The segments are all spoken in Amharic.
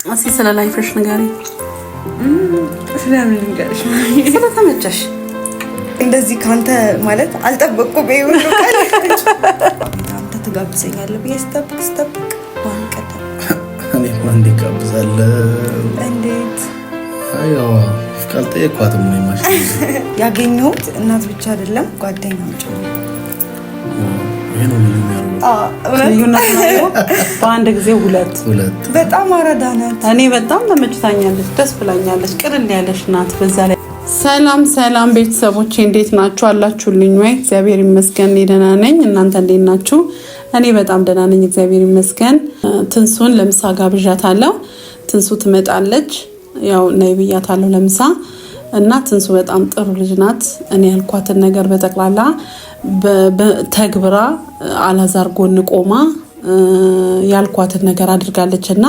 እስኪ ስለ ላይፍሽ ንገሪ። ስለምን ልንገርሽ? ስለተመቸሽ እንደዚህ ካንተ ማለት አልጠበቅኩም። በይሁን ቃል አንተ ትጋብዘኛለህ ብዬ ስጠብቅ ባንቀጣ እኔ ማን ይጋብዛል? እንዴት አያው ካልጠየኳትም ነው ማሽ ያገኘሁት እናት ብቻ አይደለም ጓደኛም ጭምር። ይሄን ሁሉ ልዩነት ነው። በአንድ ጊዜ ሁለት በጣም አራዳ ናት። እኔ በጣም ተመችታኛለች፣ ደስ ብላኛለች። ቅርል ያለሽ ናት። በዛ ላይ ሰላም ቤተሰቦቼ እንዴት ናችሁ? አላችሁልኝ ወይ? እግዚአብሔር ይመስገን ደህና ነኝ። እናንተ እንዴት ናችሁ? እኔ በጣም ደህና ነኝ፣ እግዚአብሔር ይመስገን። ትንሱን ለምሳ ጋብዣታለሁ። ትንሱ ትመጣለች፣ ያው ነይ ብያታለሁ ለምሳ እና ትንሱ በጣም ጥሩ ልጅ ናት። እኔ ያልኳትን ነገር በጠቅላላ በተግብራ አላዛር ጎን ቆማ ያልኳትን ነገር አድርጋለችና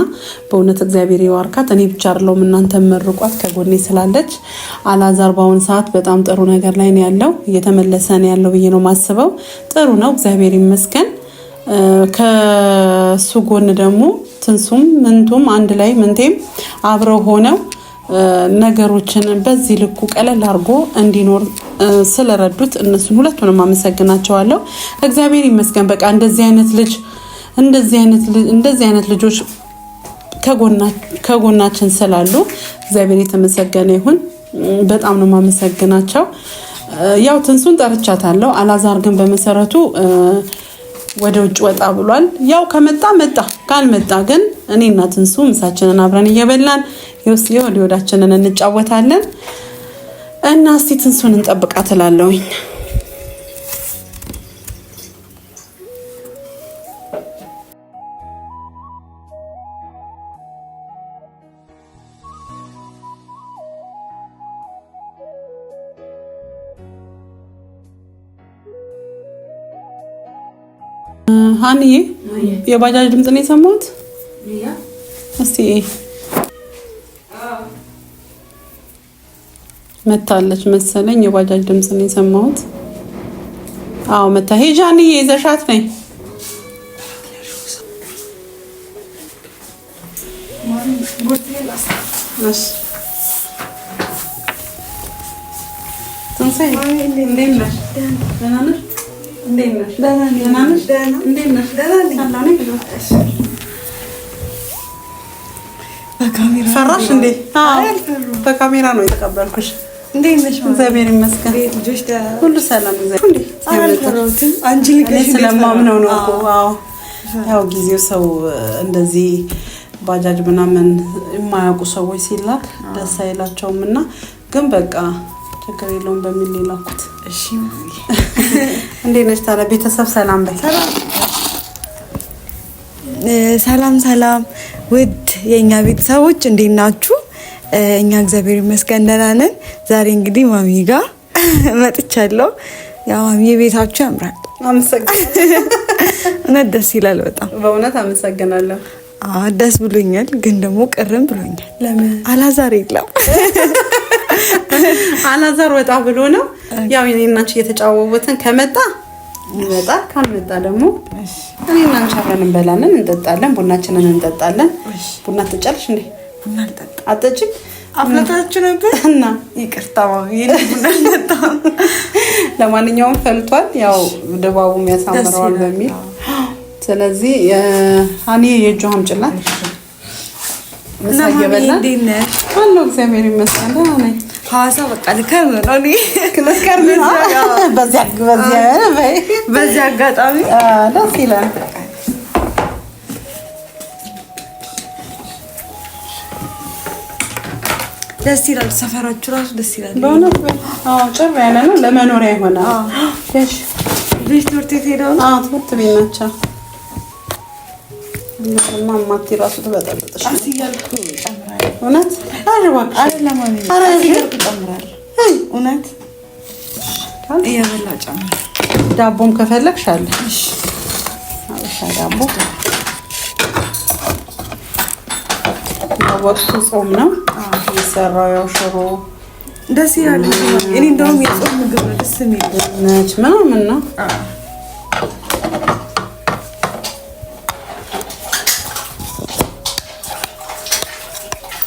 በእውነት እግዚአብሔር ይባርካት። እኔ ብቻ አይደለም እናንተ መርቋት ከጎኔ ስላለች። አላዛር በአሁን ሰዓት በጣም ጥሩ ነገር ላይ ነው ያለው፣ እየተመለሰ ነው ያለው ብዬ ነው ማስበው። ጥሩ ነው፣ እግዚአብሔር ይመስገን። ከሱ ጎን ደግሞ ትንሱም ምንቱም አንድ ላይ ምንቴም አብረው ሆነው ነገሮችን በዚህ ልኩ ቀለል አድርጎ እንዲኖር ስለረዱት እነሱን ሁለቱንም አመሰግናቸዋለሁ። እግዚአብሔር ይመስገን። በቃ እንደዚህ አይነት ልጆች ከጎናችን ስላሉ እግዚአብሔር የተመሰገነ ይሁን። በጣም ነው ማመሰግናቸው። ያው ትንሱን ጠርቻታለሁ። አላዛር ግን በመሰረቱ ወደ ውጭ ወጣ ብሏል። ያው ከመጣ መጣ፣ ካልመጣ ግን እኔና ትንሱ ምሳችንን አብረን እየበላን የወዳችንን እንጫወታለን እና እስቲ ትንሱን እንጠብቃት እላለሁኝ። ሃኒዬ የባጃጅ ድምጽ ነው የሰማሁት። እስቲ መታለች መሰለኝ። የባጃጅ ድምጽ ነው የሰማሁት። አዎ መታ። ሄጂ ሃኒዬ ይዘሻት ነይ። እሺ ትንሳኤ እንዴት ነሽ? ደህና ነሽ? እንዴት ነሽ? ደህና ነሽ? እንዴት ነሽ? ደህና ነኝ። በካሜራ ፈራሽ እንዴ? አዎ በካሜራ ነው የተቀበልኩሽ። እንዴት ነሽ? እግዚአብሔር ይመስገን። ሁሉ ሰላም። አንቺ ልጅ ስለማምነው ነው እኮ። አዎ ያው ጊዜው ሰው እንደዚህ ባጃጅ ምናምን የማያውቁ ሰዎች ሲላክ ደስ አይላቸውምና ግን በቃ ችግር የለውም በሚል ሊላኩት። እሺ እንዴት ነሽ ታዲያ? ቤተሰብ ሰላም በይ። ሰላም ውድ የኛ ቤተሰቦች እንዴት ናችሁ? እኛ እግዚአብሔር ይመስገን ደህና ነን። ዛሬ እንግዲህ ማሚ ጋር መጥቻለሁ። ያው ማሚ ቤታችሁ ያምራል። አመሰግናለሁ። እውነት ደስ ይላል በጣም በእውነት አመሰግናለሁ። ደስ ብሎኛል፣ ግን ደግሞ ቅርም ብሎኛል። ለምን አላዛር የለም? አላዛር ወጣ ብሎ ነው። ያው እኔና አንቺ እየተጫወትን ከመጣ ይመጣል፣ ካልመጣ ደግሞ እኔና አንቺ አብረን እንበላለን፣ እንጠጣለን፣ ቡናችንን እንጠጣለን። ቡና ትጨርሽ እንዴ? ቡና እንጠጣ አጠጪ አፍለታችሁ ነበር እና ይቅርታ ማሚ ቡና እንጠጣ። ለማንኛውም ፈልቷል፣ ያው ድባቡም ያሳምረዋል በሚል ስለዚህ ሃኒ የጆሃም ጭላት ምሳ እየበላን አለው። እግዚአብሔር ይመስገን ደህና ነኝ። ሐዋሳ በቃ ልከር ነው እኔ ልከር ነው። በዚያ አጋጣሚ ደስ ይላል። ደስ ይላል። ሰፈራችሁ ራሱ ደስ ይላል በእውነት። አዎ ጭር ያለ ነው፣ ለመኖሪያ ይሆናል። እሺ ልጅ ትምህርት ቤት ሄደው ነው? አዎ ትምህርት ቤት ናቸው። ማማቲ ራሱ ተበጠበጠሽ አሲያልኩ ጨምራለሁ። እውነት አረባክ አይደለም ማሚ አሲያልኩ ጨምራለሁ። እውነት እየበላ ጨምራለሁ። ዳቦም ከፈለግሽ አለ። እሺ አውሻ ዳቦ ወቅቱ ጾም ነው የሚሰራው። ያው ሽሮ ደስ ይላል። እኔ እንደውም የጾም ምግብ ነው ደስ የሚል ነች ምናምን ነው።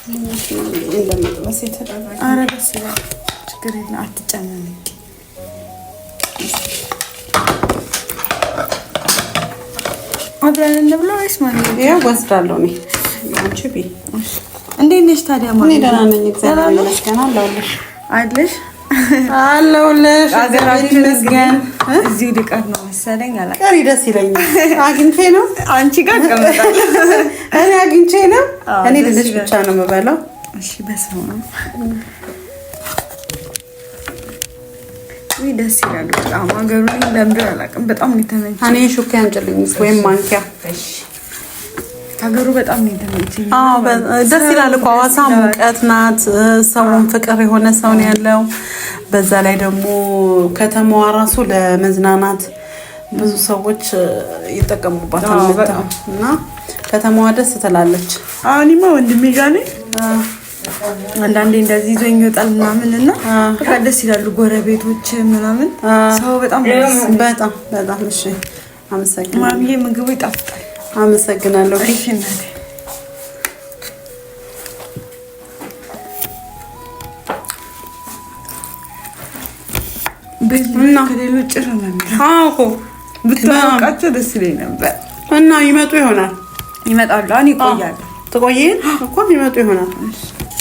እንደምጥበስ የተደረገ ኧረ ደስ ይላል። ችግር የለም አትጨናነቂ። አብረን እንብላ ወይስ ማለት ነው? ያው ወስዳለሁ እኔ አንቺ ቢ እንዴት ነሽ ታዲያ? እኔ ደህና ነኝ እግዚአብሔር ይመስገን። አለሁልሽ አለሁልሽ። እግዚአብሔር ይመስገን። እዚህ ልቀር ነው መሰለኝ አላውቅም። ቀሪ ደስ ይለኛል። አግኝቼ ነው አንቺ ጋር እቀመጣለሁ። እኔ አግኝቼ ነው። እኔ ልልሽ ብቻ ነው የምበላው። እሺ በስመ አብ ወይ ደስ ይላል። በጣም ሀገሩ ለምዶ አላውቅም። በጣም ነው የተመቸኝ። እኔ ሹካ ያንጭልኝ ወይም ማንኪያ። ሀገሩ በጣም ነው የተመቸኝ። አዎ ደስ ይላል እኮ ሐዋሳ ሙቀት ናት። ሰውን ፍቅር የሆነ ሰው ነው ያለው። በዛ ላይ ደግሞ ከተማዋ ራሱ ለመዝናናት ብዙ ሰዎች ይጠቀሙባታል እና ከተማዋ ደስ ትላለች። እኔማ ወንድሜ ጋር ነኝ። አንዳንዴ እንደዚህ ይዞኝ ይወጣል ምናምን እና በቃ ደስ ይላሉ ጎረቤቶች ምናምን። ሰው በጣም በጣም እሺ። አመሰግናለሁ ማሚዬ፣ ምግቡ ይጣፍጣል። አመሰግናለሁ። እሺ እናቴ። እና ከሌሎች ጭር ነው አዎ ብታውቃቸው ደስ ይለኝ ነበር። እና ይመጡ ይሆናል። ይመጣሉ። እኔ እቆያለሁ። ትቆይን እኮ ይመጡ ይሆናል።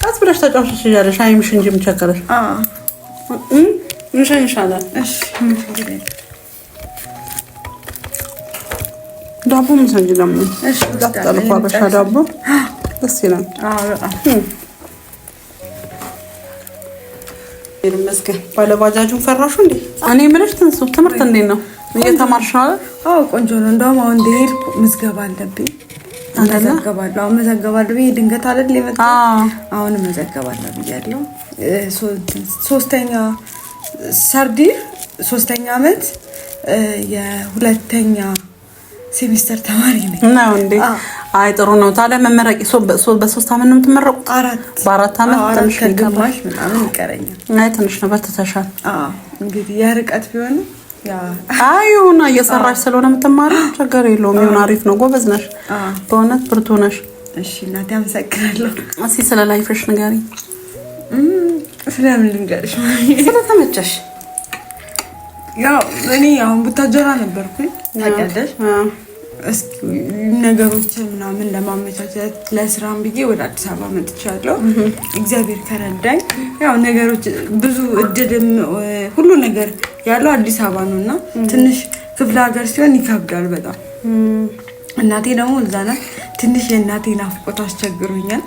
ቀስ ብለሽ ተጫውተሽ ይያለሽ። አይምሽ እንጂ ምቸከረሽ እንሸኝሻለን። እሺ ዳቦ ምሰንጂ ደግሞ እሺ ዳቦ አበሻ ዳቦ ደስ ይላል። በጣም ይመስገን። ባለባጃጁን ፈራሹ እንዴ? እኔ ምንሽ ትንሱ ትምህርት እንዴት ነው? እየተማርሽ ነው አይደል? ቆንጆ ነው። እንደውም አሁን እንደሄድኩ ምዝገባ አለብኝ። መዘገባለሁ ብዬ ድንገት አይደል የመጣው። አሁን መዘገባለሁ ብያለሁ። ሶስተኛ ዓመት የሁለተኛ ሴሚስተር ተማሪ ነኝ። ነው እንዴ? አይ ጥሩ ነው። ታዲያ መመረቂ በ3 አመት ነው የምትመረቁት? በ4 አመት ትንሽ ግማሽ ምናምን ይቀረኛል። አይ ትንሽ ነው። በተተሻል እንግዲህ የርቀት ቢሆን አይሁን እየሰራሽ ስለሆነ የምትማሪው ችግር የለውም። ይሁን አሪፍ ነው። ጎበዝ ነሽ፣ በእውነት ብርቱ ነሽ። እሺ እናቴ አመሰግናለሁ። እስኪ ስለ ላይፍሽ ንገሪኝ። ስለምን ልንገርሽ? ስለተመቸሽ። ያው እኔ አሁን ቡታጀራ ነበርኩኝ ታውቂያለሽ። እስኪ ነገሮችን ምናምን ለማመቻቸት ለስራም ብዬ ወደ አዲስ አበባ መጥቻለሁ። እግዚአብሔር ከረዳኝ ያው ነገሮች ብዙ እድልም ሁሉ ነገር ያለው አዲስ አበባ ነውና ትንሽ ክፍለ ሀገር ሲሆን ይከብዳል በጣም። እናቴ ደግሞ እዛ ናት። ትንሽ የእናቴ ናፍቆት አስቸግሮኛል።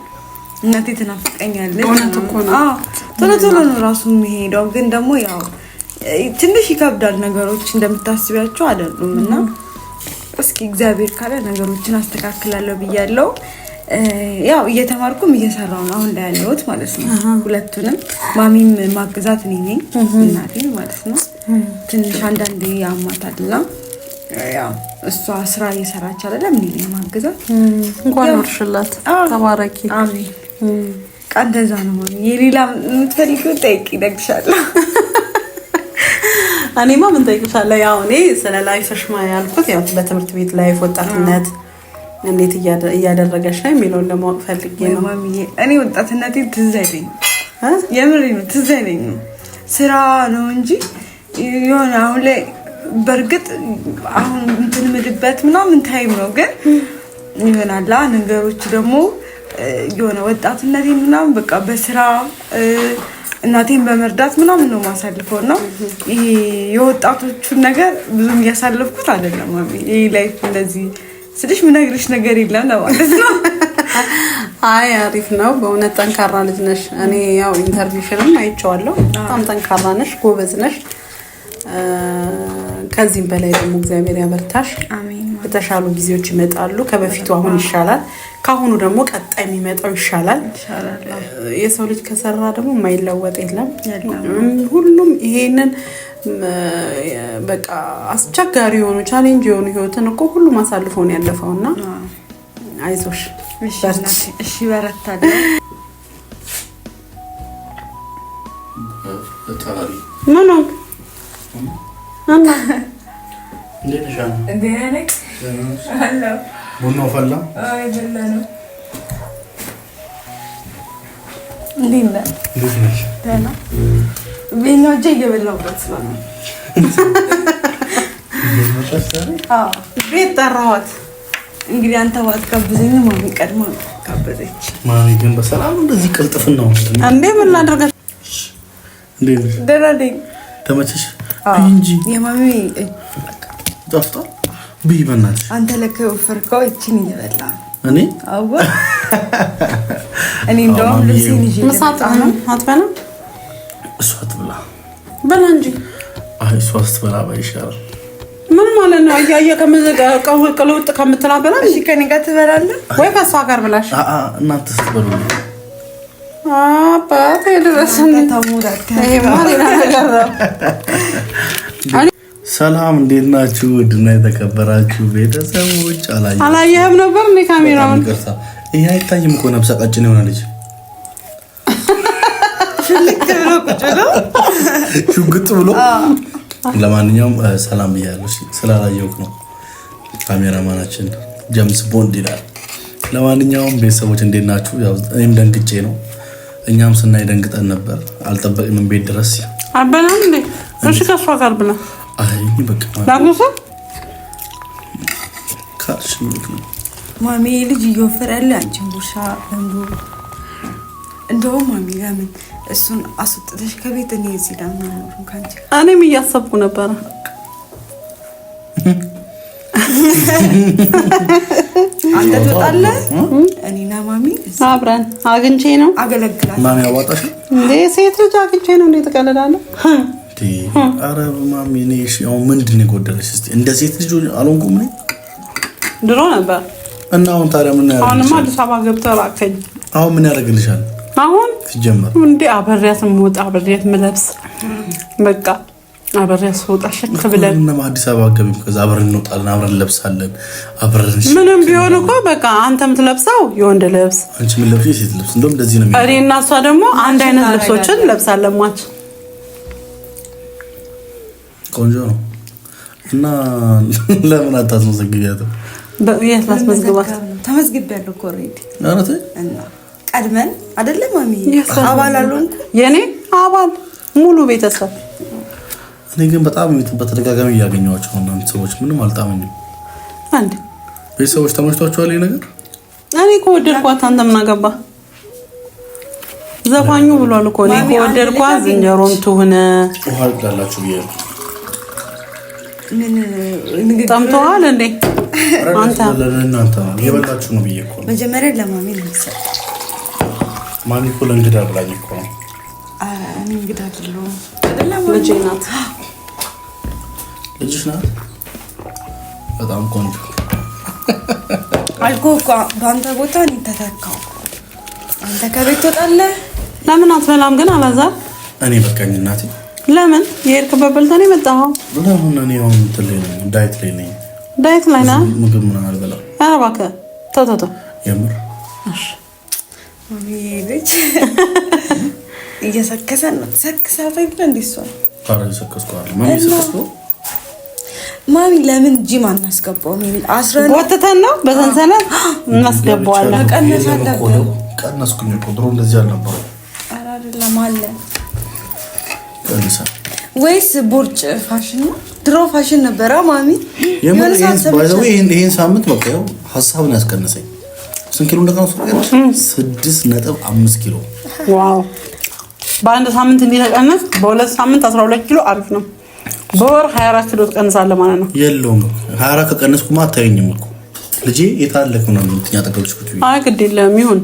እናቴ ትናፍቀኛለች። እውነት እኮ ነው። ቶሎ ነው ራሱ የሚሄደው። ግን ደግሞ ያው ትንሽ ይከብዳል። ነገሮች እንደምታስቢያቸው አይደሉምና እስኪ እግዚአብሔር ካለ ነገሮችን አስተካክላለሁ ብያለሁ። ያው እየተማርኩም እየሰራሁ ነው አሁን ላይ ያለሁት ማለት ነው። ሁለቱንም ማሚም ማገዛት እኔ ነኝ እናቴ ማለት ነው። ትንሽ አንዳንዴ ያማታልና ያው እሷ ስራ እየሰራች አይደለም እኔ ነኝ ማገዛት። እንኳን ወርሽላት ተባረኪ። አሜን። እንደዛ ነው ማሚ። የሌላ የምትፈልጊው ጠይቂ እነግርሻለሁ። እኔማ ምን ጠይቅሻለሁ? ያው እኔ ስለ ላይፍሽ ያልኩት ያው በትምህርት ቤት ላይፍ ወጣትነት እንዴት እያደረገሽ ነው የሚለውን ለማወቅ ፈልጌ ነው ማሚዬ። እኔ ወጣትነቴ ትዝ አይለኝም። የምሬ ነው ትዝ አይለኝም። ስራ ነው እንጂ የሆነ አሁን ላይ በእርግጥ አሁን እንትን ምድበት ምናምን ታይም ነው። ግን ይሆናላ ነገሮች ደግሞ የሆነ ወጣትነቴ ምናምን በቃ በስራ እናቴን በመርዳት ምናምን ነው ማሳልፈው ነው። ይሄ የወጣቶቹን ነገር ብዙም እያሳለፍኩት አይደለም ማሚ። ይሄ ላይፍ እንደዚህ ስልሽ ምነግርሽ ነገር የለም ለማለት ነው። አይ አሪፍ ነው በእውነት ጠንካራ ልጅ ነሽ። እኔ ያው ኢንተርቪውሽንም አይቼዋለሁ። በጣም ጠንካራ ነሽ፣ ጎበዝ ነሽ። ከዚህም በላይ ደግሞ እግዚአብሔር ያበርታሽ። አሜን። የተሻሉ ጊዜዎች ይመጣሉ። ከበፊቱ አሁን ይሻላል። ካሁኑ ደግሞ ቀጣይ የሚመጣው ይሻላል። የሰው ልጅ ከሰራ ደግሞ የማይለወጥ የለም። ሁሉም ይሄንን በቃ አስቸጋሪ የሆኑ ቻሌንጅ የሆኑ ህይወትን እኮ ሁሉም አሳልፈው ነው ያለፈውና አይዞሽ። እሺ በረታለሁ። ምን ነው አና ቡናው ፈላ። እንዴት ነህ? ደህና ቤኛው እጄ እየበላሁበት ስለሆነ ቤት ጠራኋት። እንግዲህ አንተ ባትጋብዘኝ ማሚ ቀድማ ጋበዘች። ማሚ ግን በሰላም እንደዚህ ቅልጥፍና ነው እንዴ? ምን ላድርጋት? ደህና ነኝ። ተመቸሽ? እንጂ የማሚ ጠፍቷ ብይ በእናትሽ። አንተ ለካ የወፈርከው እቺን እየበላ እኔ አዎ እኔ እንደውም ልብሴን ይዤ መሳጥ ነው አትበላም? እሷ ትብላ በላ እንጂ። አይ እሷ ስትበላ ባይሻል ምን ማለት ነው? አያየ ከመዘቀቀለውጥ ከምትላ በላ። እሺ ከኔ ጋር ትበላለህ ወይ ከሷ ጋር ብላሽ? እናንተ ስትበሉ አባቴ ድረስ ሰላም፣ እንዴት ናችሁ? ውድና የተከበራችሁ ቤተሰቦች አላየህም ነበር እንዴ ካሜራውን? ይሄ አይታይም እኮ ነብሰ ቀጭን የሆነ ልጅ ሽጉጥ ብሎ። ለማንኛውም ሰላም ብያለሁ። ስላላየሁት ነው። ካሜራማናችን ጀምስ ቦንድ ይላል። ለማንኛውም ቤተሰቦች እንዴት ናችሁ? ያው እኔም ደንግጬ ነው። እኛም ስናይ ደንግጠን ነበር። አልጠበቅንም ቤት ድረስ አበላም እንዴ? እሺ ከሷ ጋር ብላ። አይ በቃ ዳጉሳ ካሽ ማሚ ልጅ እየወፈረ ያለ አንቺን ጉርሻ ለምዶ እንደውም ማሚ ለምን እሱን አስወጥተሽ ከቤት እኔ እዚህ ዳማ ነው ካንቺ። እኔም እያሰብኩ ነበር። አንተ ትወጣለህ እኔና ማሚ አብረን አግኝቼ ነው አገለግላለሁ። ማሚ አዋጣሽ እንዴ? ሴት ልጅ አግኝቼ ነው እንዴ? ተቀለዳለህ? ኧረ ማሚ ነሽ። ያው ምንድን ነው የጎደለሽ? እስቲ እንደ ሴት ልጅ አልሆንኩም እኔ ድሮ ነበር እና አሁን ታዲያ ምን ያደርግልሻል? አሁንማ አዲስ አበባ ገብተህ እባክህ። አሁን ምን ያደርግልሻል? አሁን ሲጀመር እንዴ አበሪያት የምወጣ አበሪያት የምለብስ በቃ አበሪያት ስወጣ ሸክ ብለን እና አዲስ አበባ ገቢም ከዛ አብረን እንወጣለን፣ አብረን እንለብሳለን፣ አብረን ምንም ቢሆን እኮ በቃ አንተ የምትለብሰው የወንድ ልብስ፣ አንቺ ምን ለብሽ የሴት ልብስ። እንደውም እንደዚህ ነው እኔ እና እሷ ደግሞ አንድ አይነት ልብሶችን ለብሳለን። ማች ቆንጆ ነው። እና ለምን አታስመዘግቢያትም? የት ላስመዝግባት? ተመዝግቤያለሁ እኮ ኦልሬዲ። አረተ እና ቀድመን አይደለም ማሚ አባል አልሆንኩ የኔ አባል ሙሉ ቤተሰብ። እኔ ግን በጣም በተደጋጋሚ እያገኘኋቸው ነው። እናንተ ሰዎች ምንም አልጣመኝም። አንድ ቤተሰቦች ተመችቷቸዋል ይሄ ነገር። እኔ ከወደድኳት አንተ ምን አገባ? ዘፋኙ ብሏል እኮ እኔ ከወደድኳት ዝንጀሮም ትሁን ውሃ ይላላችሁ ብያለሁ። ምን ንግግር ጠምተዋል እንዴ? አንተ ለእናንተ የበላችሁ ነው ብዬ እኮ ነው። መጀመሪያ ለማሚ ነው የሚሰጠው። ማሚ እኮ ለእንግዳ ብላኝ እኮ ነው። እኔ እንግዳ አይደለሁም። ልጄ ናት። ልጅሽ ናት? በጣም ቆንጆ አልኩህ እኮ በአንተ ቦታ እኔ ተተካው። አንተ ከቤት ትወጣለህ። ለምን አትበላም ግን አላዛር? እኔ በቃኝ እናቴ። ለምን የሄድክበት በልተህ ነው የመጣኸው? ለምን እኔ አሁን እንትን ላይ ነኝ፣ ዳይት ላይ ነኝ። ዳይት ላይ ነህ? ምግብ ምናምን አልበላም። ኧረ እባክህ ተው ተው ተው። የምር እሺ ማሚ ልጅ እየሰከሰን ነው። ሰክሳት አይደል እንዴ? እሷ ታዲያ እየሰከስኩ አይደል? ማሚ ሰከስኩ። ማሚ ለምን ጂም አናስገባውም? አስረን ወጥተን ነው በሰንሰለት እናስገባዋለን። ቀነስኩኝ እኮ ድሮ እንደዚህ አልነበረም። ኧረ አይደለም አለ ቀንሳ ወይስ ቦርጭ ፋሽን ነው? ድሮ ፋሽን ነበረ ማሚ። ይሄን ሳምንት በቃ ያው ሀሳብን ያስቀነሰኝ። ስንት ኪሎ እንደቀነሱ ታውቂያለሽ? 6.5 ኪሎ። ዋው! በአንድ ሳምንት እንዲተቀነስ በሁለት ሳምንት 12 ኪሎ አሪፍ ነው። በወር 24 ኪሎ ትቀንሳለህ ማለት ነው። የለውም 24 ከቀነስኩማ አታየኝም እኮ ልጄ። የታለክ ነው እንትኛ ተቀበልሽ ኩት። አይ ግድ የለም ይሁን።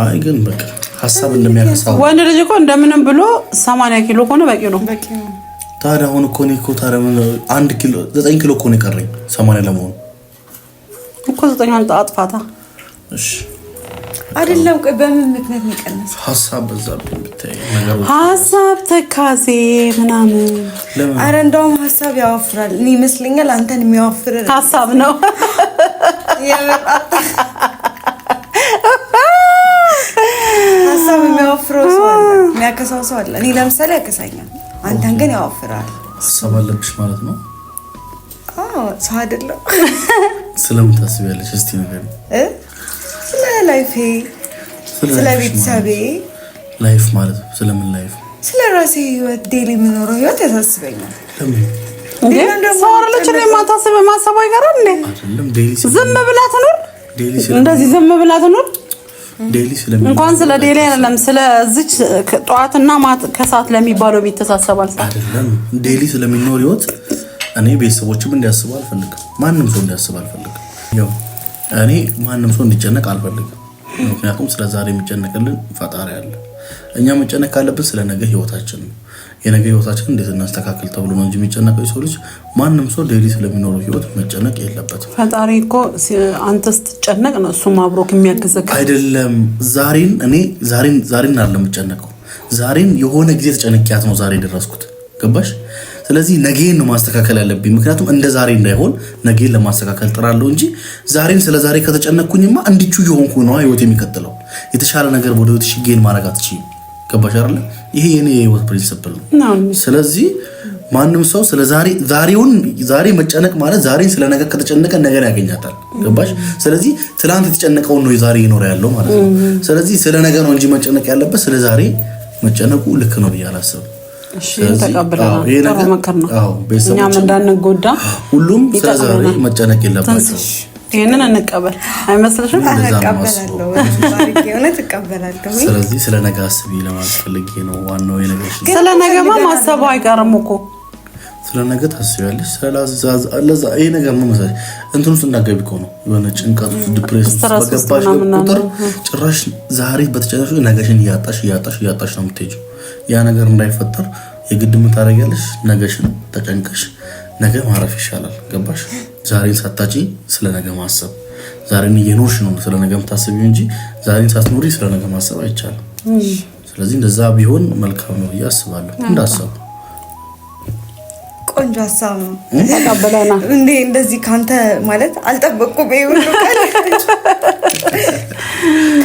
አይ ግን በቃ ሀሳብ እንደሚያከሳው ወንድ ልጅ እኮ እንደምንም ብሎ 80 ኪሎ ሆነ በቂ ነው። ታዲያ አሁን እኮ ነው እኮ ታዲያ 1 ኪሎ 9 ኪሎ እኮ ነው የቀረኝ 80 ለመሆን እኮ 9 አጥፋታ። እሺ አይደለም። ቆይ በምን ምክንያት ነው የቀነሰው? ሀሳብ በዛብኝ ብታይ ነገር ሀሳብ ተካዜ ምናምን። አረ እንደውም ሀሳብ ያወፍራል። እኔ ይመስለኛል አንተን የሚያወፍር ሀሳብ ነው። ሀሳብ የሚያወፍረው ሰው አለ፣ የሚያከሳው ሰው አለ። እኔ ለምሳሌ ያከሳኛል፣ አንተን ግን ያወፍራል። ሀሳብ አለብሽ ማለት ነው። አዎ ሰው አይደለም። ስለምን ታስቢያለሽ? እስቲ ነገር ስለ ላይፌ፣ ስለ ቤተሰቤ ላይፍ ማለት ስለምን ላይፍ? ስለ ራሴ ህይወት ዴሊ የምኖረው ህይወት ያሳስበኛል። ለምን እንዴ ሰዋረለች ላይ ማታሰብ ማሰብ አይቀርም እንዴ? አይደለም ዴሊ ዝም ብላ ትኖር እንደዚህ ዝም ብላ ትኖር ዴሊ ስለምን እንኳን ስለ ዴሊ አይደለም ስለዚች ጧትና ማት ከሰዓት ለሚባለው ቤተሳሰባል አይደለም ዴሊ ስለሚኖር ህይወት እኔ ቤተሰቦችም እንዲያስቡ አልፈልግም። ማንንም ሰው እንዲያስብ አልፈልግም። ያው እኔ ማንንም ሰው እንዲጨነቅ አልፈልግም። ምክንያቱም ስለ ዛሬ የሚጨነቅልን ፈጣሪ አለ። እኛ መጨነቅ ካለብን ስለ ነገ ህይወታችን ነው። የነገ ህይወታችን እንዴት እናስተካክል ተብሎ ነው እንጂ የሚጨነቀው ሰው ልጅ ማንንም ሰው ዴሊ ስለሚኖረው ህይወት መጨነቅ የለበትም። ፈጣሪ እኮ አንተ ስትጨነቅ ነው እሱም አብሮክ የሚያግዘክ አይደለም። ዛሬን አይደለም የምጨነቀው። ዛሬን የሆነ ጊዜ ተጨነቂያት ነው ዛሬ ደረስኩት። ገባሽ? ስለዚህ ነገን ነው ማስተካከል ያለብኝ። ምክንያቱም እንደ ዛሬ እንዳይሆን ነገን ለማስተካከል ጥራለሁ እንጂ ዛሬን ስለ ዛሬ ከተጨነቅኩኝማ እንድቹ የሆንኩ ነው ህይወት የሚቀጥለው። የተሻለ ነገር ወደ ህይወትሽ ጌን ማድረግ አትችይም። ገባሽ አይደል? ይሄ የኔ ህይወት ፕሪንሲፕል ነው። ስለዚህ ማንም ሰው ስለ ዛሬ መጨነቅ ማለት ዛሬን ስለ ነገ ከተጨነቀ ነገር ያገኛታል። ገባሽ? ስለዚህ ትላንት የተጨነቀውን ነው ዛሬ ይኖር ያለው ማለት ነው። ስለዚህ ስለ ነገ ነው እንጂ መጨነቅ ያለበት ስለ ዛሬ መጨነቁ ልክ ነው ብዬ አላስብም። እሺ ተቀበለናል። ጥሩ ምክር ነው። እኛም እንዳንጎዳ ሁሉም ስለ ዛሬ መጨነቅ የለባቸው። ይሄንን እንቀበል አይመስልሽም? ተቀበላለሁ ተቀበላለሁ። ስለዚህ ስለ ነገ አስቢ ለማለት ፈልጌ ነው። ዋናው የነገሽ ስለ ነገማ ማሰቡ አይቀርም እኮ ስለ ነገ ታስቢያለሽ። ስለዛ ይሄ ነገር ምን መሰለሽ እንትን ውስጥ እንዳገቢ እኮ ነው የሆነ ጭንቀት ውስጥ ዲፕሬሽን በገባሽ ቁጥር ጭራሽ ዛሬ በተጨነቅሽ ነገሽን እያጣሽ ነው የምትሄጂው። ያ ነገር እንዳይፈጠር የግድ ምን ታደርጊያለሽ? ነገሽን ተጨንቀሽ ነገ ማረፍ ይሻላል። ገባሽ? ዛሬን ሳታጪ ስለ ነገ ማሰብ ዛሬን እየኖርሽ ነው ስለ ነገ የምታስቢው እንጂ ዛሬን ሳትኖሪ ስለ ነገ ማሰብ አይቻልም። ስለዚህ እንደዛ ቢሆን መልካም ነው ብዬ አስባለሁ። እንዳሰቡ ቆንጆ ሀሳብ ነው። ተቀበለና እንዴ እንደዚህ ካንተ ማለት አልጠበቅኩም። ይሁን ቃል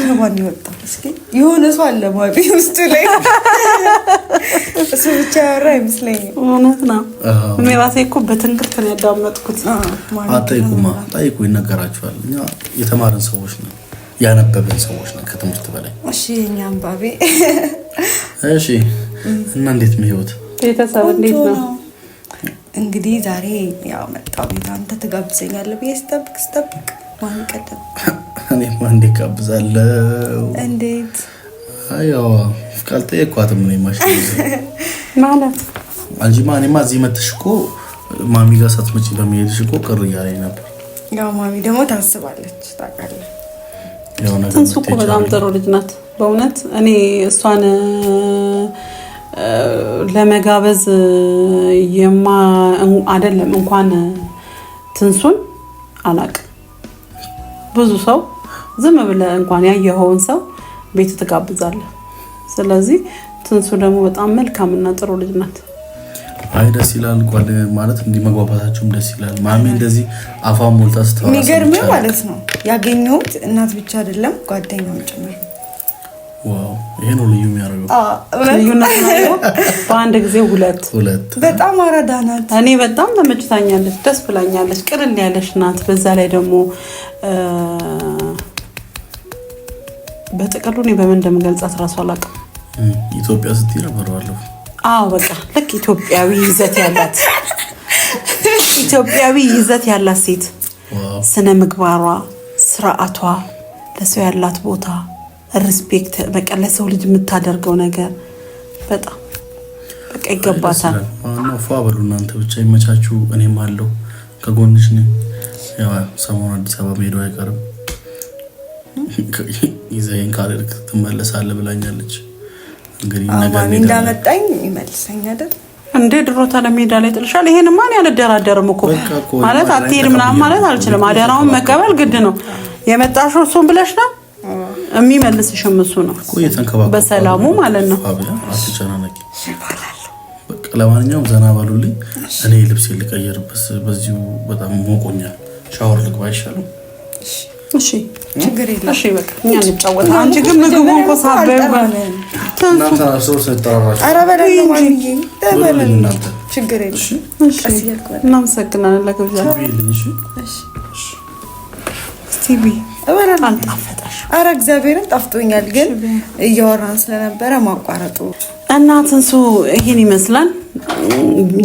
ከማን ይወጣ? እስኪ የሆነ ሰው አለ ማለት ውስጡ ላይ እሱ ብቻ ያወራ አይመስለኝም። እውነት ነው። እኔ ራሴ እኮ በትንግርት ነው ያዳመጥኩት። ጠይቁ ይነገራችኋል። እኛ የተማርን ሰዎች ነን፣ ያነበብን ሰዎች ነን ከትምህርት በላይ። እሺ የኛ አንባቢ እሺ። እና እንዴት ነው ህይወት? ቤተሰብ እንዴት ነው? እንግዲህ ዛሬ ያው መጣው ቤት አንተ ትጋብዘኛለህ ብዬ ስጠብቅ ማን ቀደም? እኔማ እንዴት ጋብዛለሁ? እንዴት አዮ ካልጠየኳትም ነው ማሽን ማለት አንጂማ እኔማ እዚህ መጥተሽ እኮ ማሚ ጋር ሳትመጪ በመሄድሽ እኮ ቅር እያለኝ ነበር። ያው ማሚ ደግሞ ታስባለች ታውቃለህ። ያው ነገር ትንሱ እኮ በጣም ጥሩ ልጅ ናት በእውነት። እኔ እሷን ለመጋበዝ አይደለም እንኳን ትንሱን አላቅም። ብዙ ሰው ዝም ብለህ እንኳን ያየኸውን ሰው ቤት ትጋብዛለህ። ስለዚህ ትንሱ ደግሞ በጣም መልካምና ጥሩ ልጅ ናት። አይ ደስ ይላል ማለት እንዲህ መግባባታችሁም ደስ ይላል። ማሚ እንደዚህ አፋን ሞልታ ስትወራ የሚገርም ማለት ነው። ያገኘሁት እናት ብቻ አይደለም ጓደኛም ጭምር። ዋው ይሄ ነው ልዩ የሚያደርገው። ልዩነት ነው። በአንድ ጊዜ ሁለት በጣም አራዳ ናት። እኔ በጣም ተመችታኛለች፣ ደስ ብላኛለች። ቅልል ያለች ናት። በዛ ላይ ደግሞ በጥቅሉ እኔ በምን እንደምገልጻት እራሱ አላውቅም። ኢትዮጵያ ስትይ ነበር ባለው። አዎ በቃ ልክ ኢትዮጵያዊ ይዘት ያላት ሴት ስነ ምግባሯ፣ ስርዓቷ፣ ለሰው ያላት ቦታ ሪስፔክት በቃ ለሰው ልጅ የምታደርገው ነገር በጣም በቃ ይገባታል። ዋናው ፏበሉ እናንተ ብቻ ይመቻችሁ። እኔም አለው ከጎንሽ ነኝ። ያው ሰሞኑን አዲስ አበባ መሄዱ አይቀርም። ይዘኝ ካልክ ትመለሳለህ ብላኛለች። እንግዲህ ነገር እንዳመጣኝ ይመልሰኝ አይደል እንዴ? ድሮ ተለሜዳ ላይ ጥልሻል። ይሄንማ እኔ አልደራደርም እኮ ማለት አትሄድ ምናምን ማለት አልችልም። አደራውን መቀበል ግድ ነው። የመጣሽው እሱን ብለሽ ነው የሚመልስሽም እሱ ነው በሰላሙ ማለት ነው። አትጨናነቂ። በቃ ለማንኛውም ዘና ባሉልኝ። እኔ ልብስ ልቀይርበት በዚሁ በጣም ሞቆኛል። ሻወር ልግባ ይሻላል? እሺ ችግር የለም። እሺ በቃ እኛ እንጫወታለን። አንቺ ግን ምግቡን እኮ ሳበይባል እናንተ ሶስት ተጠራራችሁ። ኧረ በደንብ ማሚዬ ተበለኝ። ችግር የለም። እሺ እናመሰግናለን ለግብዣ። እሺ እሺ ስቲቪ እበላለሁ። አልጣፈጠሽ? ኧረ እግዚአብሔርን ጣፍጦኛል፣ ግን እያወራን ስለነበረ ማቋረጡ እና ትንሱ ይሄን ይመስላል።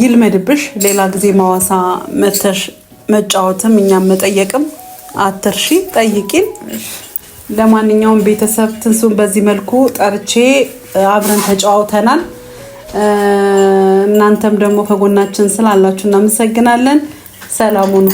ይልመድብሽ። ሌላ ጊዜ ማዋሳ መተሽ መጫወትም እኛም መጠየቅም አትርሺ፣ ጠይቂን። ለማንኛውም ቤተሰብ ትንሱን በዚህ መልኩ ጠርቼ አብረን ተጫውተናል። እናንተም ደግሞ ከጎናችን ስላላችሁ እናመሰግናለን። ሰላም ሁኑ።